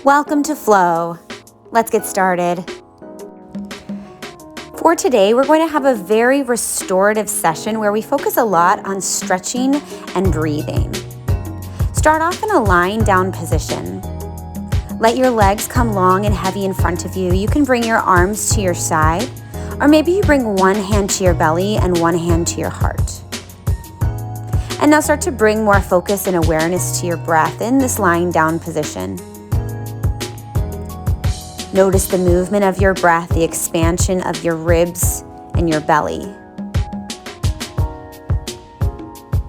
Welcome to Flow. Let's get started. For today, we're going to have a very restorative session where we focus a lot on stretching and breathing. Start off in a lying down position. Let your legs come long and heavy in front of you. You can bring your arms to your side, or maybe you bring one hand to your belly and one hand to your heart. And now start to bring more focus and awareness to your breath in this lying down position. Notice the movement of your breath, the expansion of your ribs and your belly.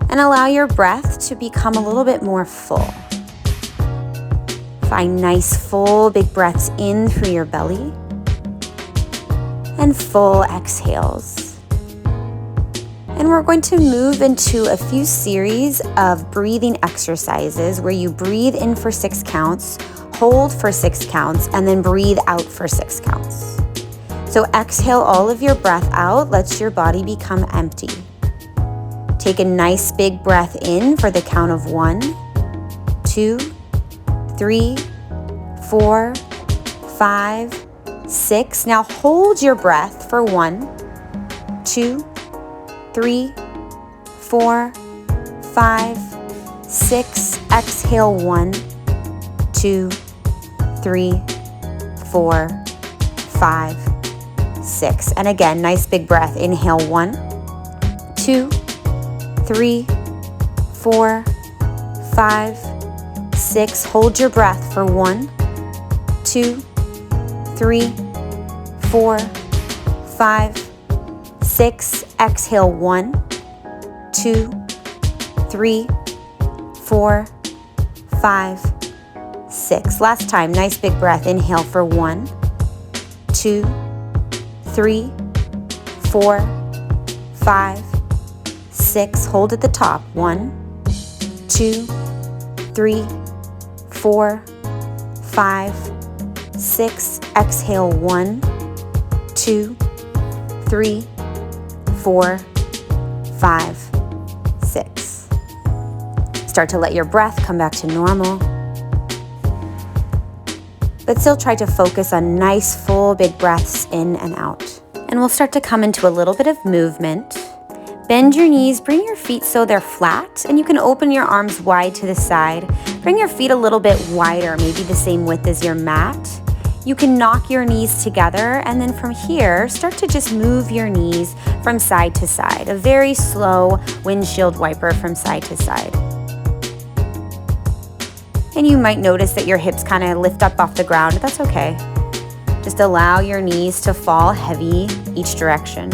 And allow your breath to become a little bit more full. Find nice, full, big breaths in through your belly and full exhales. And we're going to move into a few series of breathing exercises where you breathe in for 6 counts, hold for 6 counts, and then breathe out for 6 counts. So exhale all of your breath out, let your body become empty. Take a nice big breath in for the count of 1, 2, 3, 4, 5, 6. Now hold your breath for 1, 2, 3, 4, 5, 6. Exhale 1, 2, 3, 4, 5, 6. And again, nice big breath. Inhale 1, 2, 3, 4, 5, 6. Hold your breath for 1, 2, 3, 4, 5, 6. Exhale 1, 2, 3, 4, 5, 6. Last time, nice big breath. Inhale for 1, 2, 3, 4, 5, 6. Hold at the top. 1, 2, 3, 4, 5, 6. Exhale 1, 2, 3, 4, 5, 6. Start to let your breath come back to normal. But still try to focus on nice, full, big breaths in and out. And we'll start to come into a little bit of movement. Bend your knees, bring your feet so they're flat, and you can open your arms wide to the side. Bring your feet a little bit wider, maybe the same width as your mat. You can knock your knees together, and then from here, start to just move your knees from side to side. A very slow windshield wiper from side to side. And you might notice that your hips kind of lift up off the ground. That's okay. Just allow your knees to fall heavy each direction.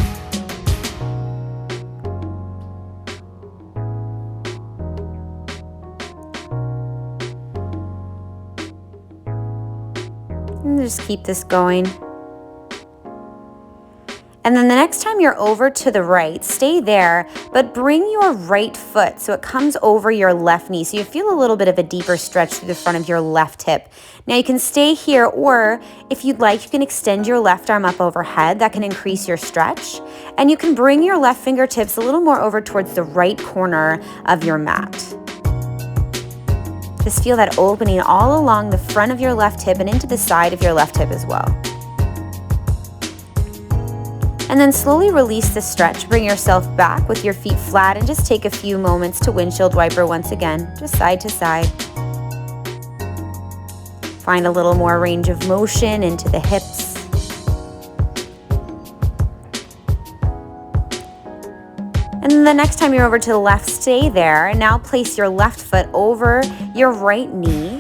And just keep this going. And then the next time you're over to the right, stay there, but bring your right foot so it comes over your left knee. So you feel a little bit of a deeper stretch through the front of your left hip. Now you can stay here, or if you'd like, you can extend your left arm up overhead. That can increase your stretch. And you can bring your left fingertips a little more over towards the right corner of your mat. Just feel that opening all along the front of your left hip and into the side of your left hip as well. And then slowly release the stretch. Bring yourself back with your feet flat and just take a few moments to windshield wiper once again, just side to side. Find a little more range of motion into the hips. And then the next time you're over to the left, stay there. And now place your left foot over your right knee.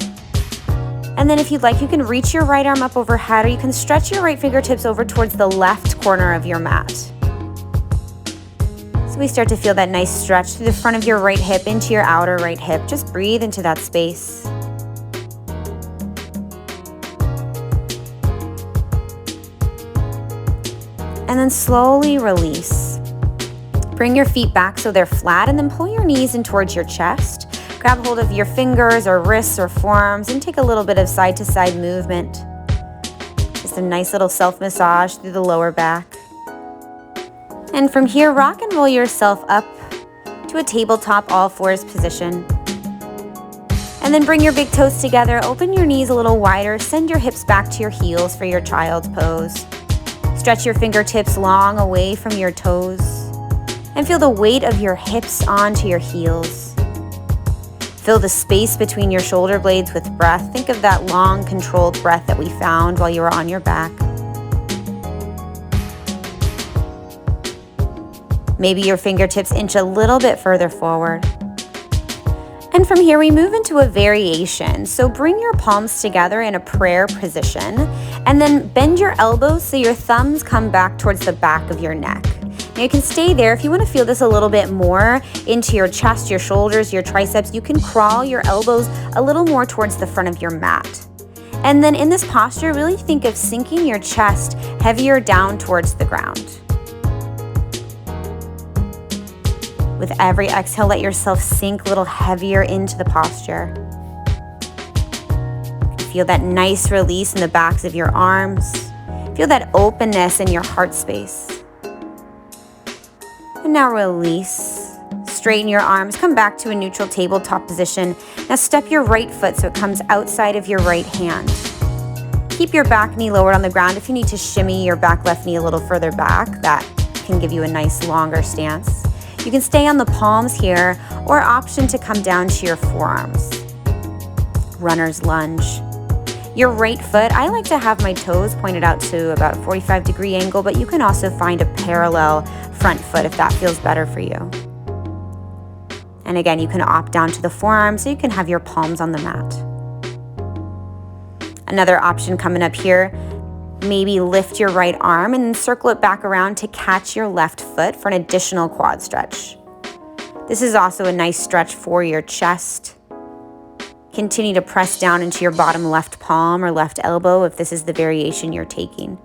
And then if you'd like, you can reach your right arm up overhead, or you can stretch your right fingertips over towards the left corner of your mat. So we start to feel that nice stretch through the front of your right hip into your outer right hip. Just breathe into that space. And then slowly release. Bring your feet back so they're flat, and then pull your knees in towards your chest. Grab hold of your fingers or wrists or forearms and take a little bit of side-to-side movement. Just a nice little self-massage through the lower back. And from here, rock and roll yourself up to a tabletop all fours position. And then bring your big toes together, open your knees a little wider, send your hips back to your heels for your child's pose. Stretch your fingertips long away from your toes and feel the weight of your hips onto your heels. Fill the space between your shoulder blades with breath. Think of that long, controlled breath that we found while you were on your back. Maybe your fingertips inch a little bit further forward. And from here, we move into a variation. So bring your palms together in a prayer position, and then bend your elbows so your thumbs come back towards the back of your neck. Now you can stay there. If you want to feel this a little bit more into your chest, your shoulders, your triceps, you can crawl your elbows a little more towards the front of your mat. And then in this posture, really think of sinking your chest heavier down towards the ground. With every exhale, let yourself sink a little heavier into the posture. Feel that nice release in the backs of your arms. Feel that openness in your heart space. And now release. Straighten your arms, come back to a neutral tabletop position. Now step your right foot so it comes outside of your right hand. Keep your back knee lowered on the ground. If you need to shimmy your back left knee a little further back, that can give you a nice longer stance. You can stay on the palms here, or option to come down to your forearms. Runner's lunge. Your right foot, I like to have my toes pointed out to about a 45-degree angle, but you can also find a parallel front foot if that feels better for you. And again, you can opt down to the forearm so you can have your palms on the mat. Another option coming up here, maybe lift your right arm and then circle it back around to catch your left foot for an additional quad stretch. This is also a nice stretch for your chest. Continue to press down into your bottom left palm or left elbow if this is the variation you're taking.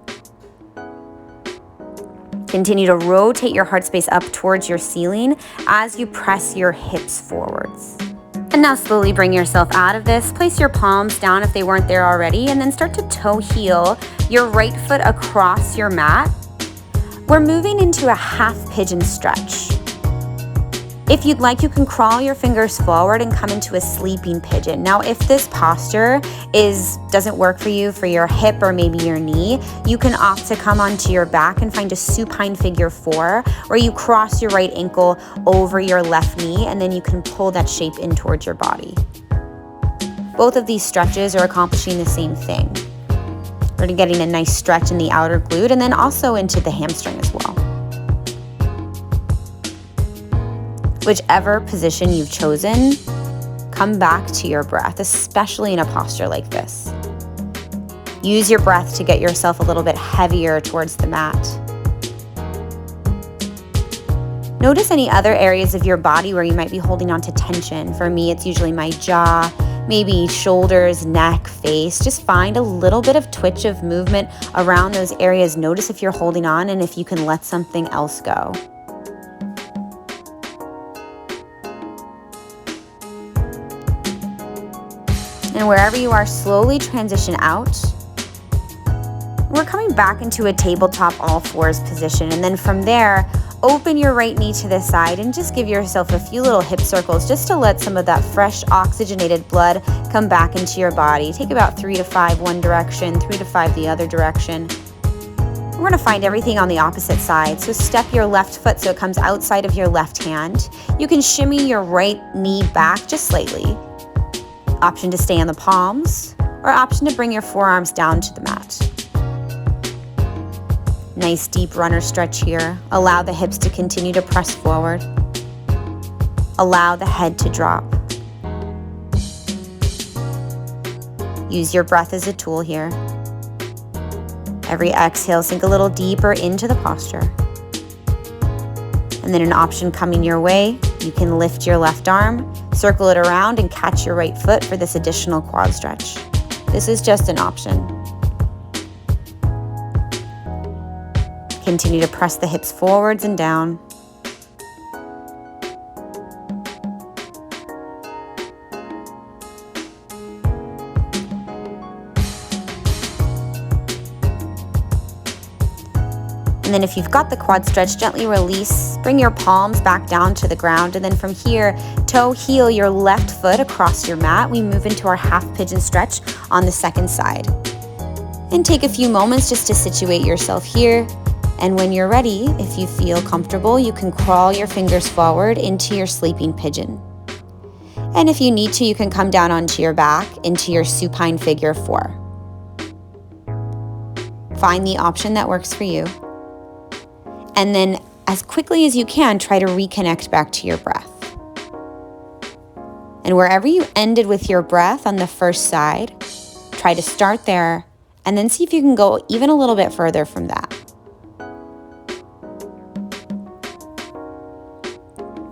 Continue to rotate your heart space up towards your ceiling as you press your hips forwards. And now slowly bring yourself out of this. Place your palms down if they weren't there already, and then start to toe heel your right foot across your mat. We're moving into a half pigeon stretch. If you'd like, you can crawl your fingers forward and come into a sleeping pigeon. Now, if this posture doesn't work for you for your hip or maybe your knee, you can opt to come onto your back and find a supine figure 4, where you cross your right ankle over your left knee, and then you can pull that shape in towards your body. Both of these stretches are accomplishing the same thing. We're getting a nice stretch in the outer glute and then also into the hamstring as well. Whichever position you've chosen, come back to your breath, especially in a posture like this. Use your breath to get yourself a little bit heavier towards the mat. Notice any other areas of your body where you might be holding on to tension. For me, it's usually my jaw, maybe shoulders, neck, face. Just find a little bit of twitch of movement around those areas. Notice if you're holding on and if you can let something else go. And wherever you are, slowly transition out. We're coming back into a tabletop all fours position. And then from there, open your right knee to the side and just give yourself a few little hip circles just to let some of that fresh oxygenated blood come back into your body. Take about 3 to 5 one direction, 3 to 5 the other direction. We're going to find everything on the opposite side. So step your left foot so it comes outside of your left hand. You can shimmy your right knee back just slightly. Option to stay on the palms, or option to bring your forearms down to the mat. Nice deep runner stretch here. Allow the hips to continue to press forward. Allow the head to drop. Use your breath as a tool here. Every exhale, sink a little deeper into the posture. And then an option coming your way, you can lift your left arm, circle it around, and catch your right foot for this additional quad stretch. This is just an option. Continue to press the hips forwards and down. And And then if you've got the quad stretch, gently release, bring your palms back down to the ground. And then from here, toe heel your left foot across your mat. We move into our half pigeon stretch on the second side. And take a few moments just to situate yourself here. And when you're ready, if you feel comfortable, you can crawl your fingers forward into your sleeping pigeon. And if you need to, you can come down onto your back into your supine figure 4. Find the option that works for you. And then as quickly as you can, try to reconnect back to your breath. And wherever you ended with your breath on the first side, try to start there and then see if you can go even a little bit further from that.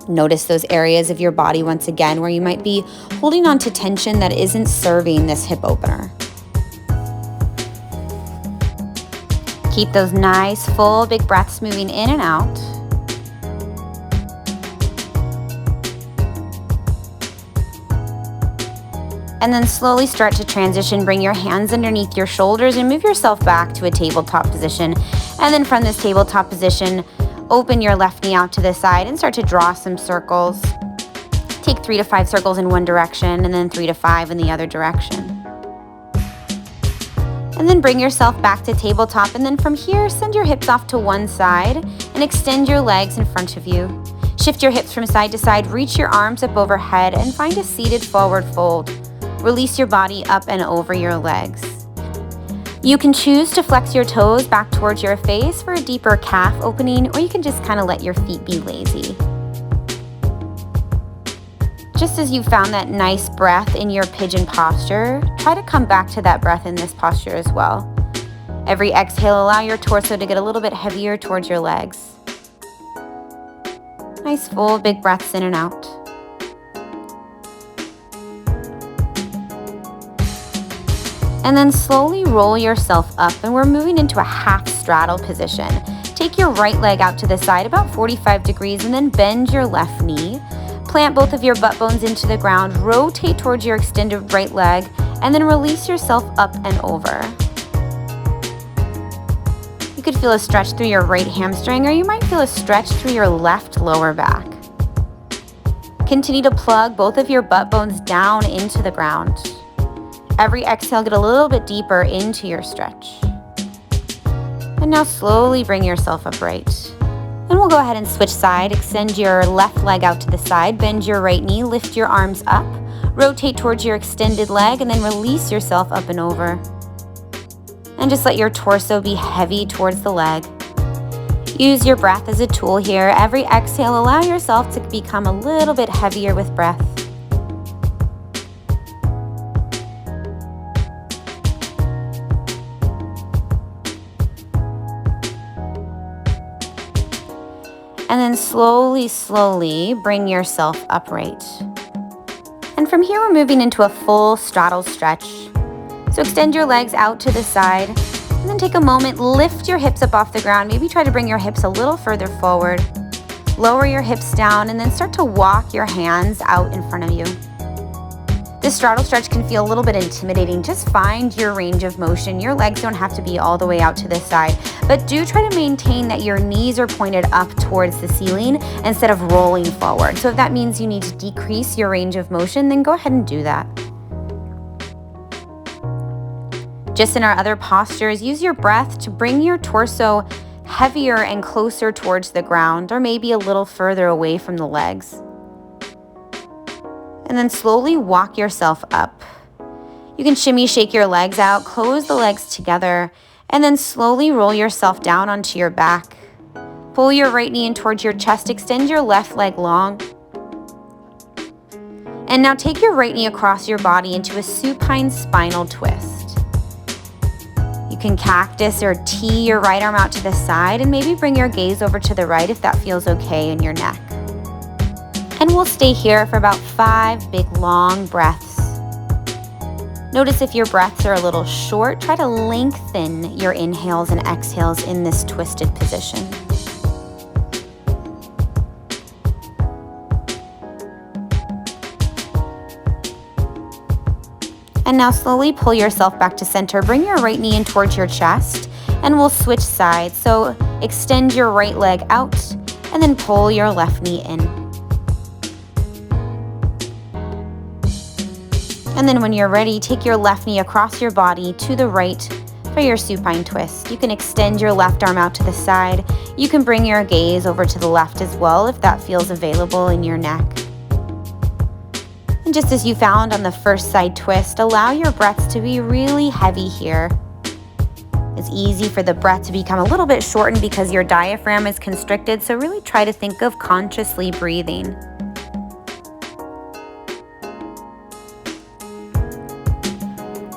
Notice those areas of your body once again where you might be holding on to tension that isn't serving this hip opener. Keep those nice, full, big breaths moving in and out. And then slowly start to transition. Bring your hands underneath your shoulders and move yourself back to a tabletop position. And then from this tabletop position, open your left knee out to the side and start to draw some circles. Take 3 to 5 circles in one direction and then 3 to 5 in the other direction. And then bring yourself back to tabletop, and then from here, send your hips off to one side and extend your legs in front of you. Shift your hips from side to side, reach your arms up overhead and find a seated forward fold. Release your body up and over your legs. You can choose to flex your toes back towards your face for a deeper calf opening, or you can just kind of let your feet be lazy. Just as you found that nice breath in your pigeon posture, try to come back to that breath in this posture as well. Every exhale, allow your torso to get a little bit heavier towards your legs. Nice full big breaths in and out. And then slowly roll yourself up, and we're moving into a half straddle position. Take your right leg out to the side about 45 degrees and then bend your left knee. Plant both of your butt bones into the ground, rotate towards your extended right leg, and then release yourself up and over. You could feel a stretch through your right hamstring, or you might feel a stretch through your left lower back. Continue to plug both of your butt bones down into the ground. Every exhale, get a little bit deeper into your stretch. And now slowly bring yourself upright. And we'll go ahead and switch side. Extend your left leg out to the side, bend your right knee, lift your arms up, rotate towards your extended leg, and then release yourself up and over. And just let your torso be heavy towards the leg. Use your breath as a tool here. Every exhale, allow yourself to become a little bit heavier with breath. And then slowly bring yourself upright. And from here, we're moving into a full straddle stretch. So extend your legs out to the side, and then take a moment, lift your hips up off the ground. Maybe try to bring your hips a little further forward. Lower your hips down, and then start to walk your hands out in front of you. This straddle stretch can feel a little bit intimidating. Just find your range of motion. Your legs don't have to be all the way out to this side, but do try to maintain that your knees are pointed up towards the ceiling instead of rolling forward. So if that means you need to decrease your range of motion, then go ahead and do that. Just in our other postures, use your breath to bring your torso heavier and closer towards the ground, or maybe a little further away from the legs. And then slowly walk yourself up. You can shimmy, shake your legs out, close the legs together, and then slowly roll yourself down onto your back. Pull your right knee in towards your chest, extend your left leg long. And now take your right knee across your body into a supine spinal twist. You can cactus or T your right arm out to the side, and maybe bring your gaze over to the right if that feels okay in your neck. And we'll stay here for about 5 big long breaths. Notice if your breaths are a little short, try to lengthen your inhales and exhales in this twisted position. And now slowly pull yourself back to center. Bring your right knee in towards your chest, and we'll switch sides. So Extend your right leg out and then pull your left knee in. And then when you're ready, take your left knee across your body to the right for your supine twist. You can extend your left arm out to the side. You can bring your gaze over to the left as well if that feels available in your neck. And just as you found on the first side twist, allow your breaths to be really heavy here. It's easy for the breath to become a little bit shortened because your diaphragm is constricted, so really try to think of consciously breathing.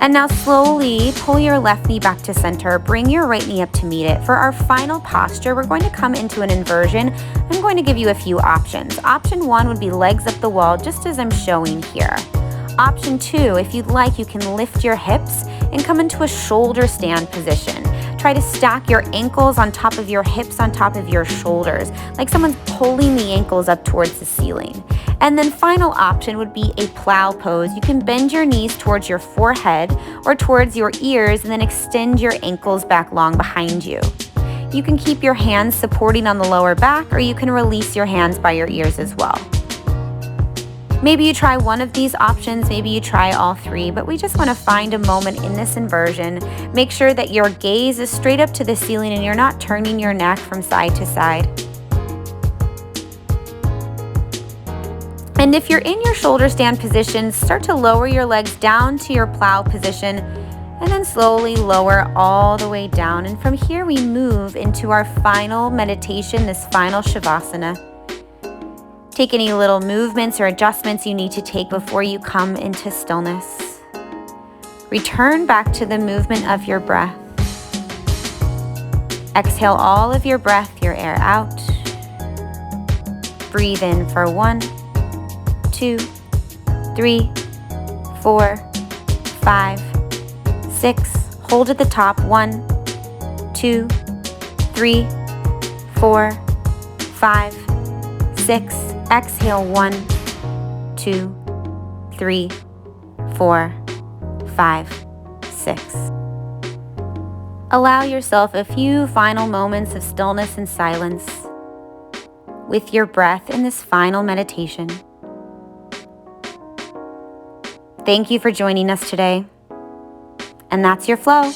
And now slowly pull your left knee back to center. Bring your right knee up to meet it. For our final posture, we're going to come into an inversion. I'm going to give you a few options. Option 1 would be legs up the wall, just as I'm showing here. Option 2, if you'd like, you can lift your hips and come into a shoulder stand position. Try to stack your ankles on top of your hips on top of your shoulders, like someone's pulling the ankles up towards the ceiling. And then final option would be a plow pose. You can bend your knees towards your forehead or towards your ears and then extend your ankles back long behind you. You can keep your hands supporting on the lower back, or you can release your hands by your ears as well. Maybe you try one of these options, maybe you try all three, but we just want to find a moment in this inversion. Make sure that your gaze is straight up to the ceiling and you're not turning your neck from side to side. And if you're in your shoulder stand position, start to lower your legs down to your plow position and then slowly lower all the way down. And from here we move into our final meditation, this final Shavasana. Take any little movements or adjustments you need to take before you come into stillness. Return back to the movement of your breath. Exhale all of your breath, your air out. Breathe in for 1, 2, 3, 4, 5, 6. Hold at the top. 1, 2, 3, 4, 5, 6. Exhale. 1, 2, 3, 4, 5, 6. Allow yourself a few final moments of stillness and silence with your breath in this final meditation. Thank you for joining us today. And that's your flow.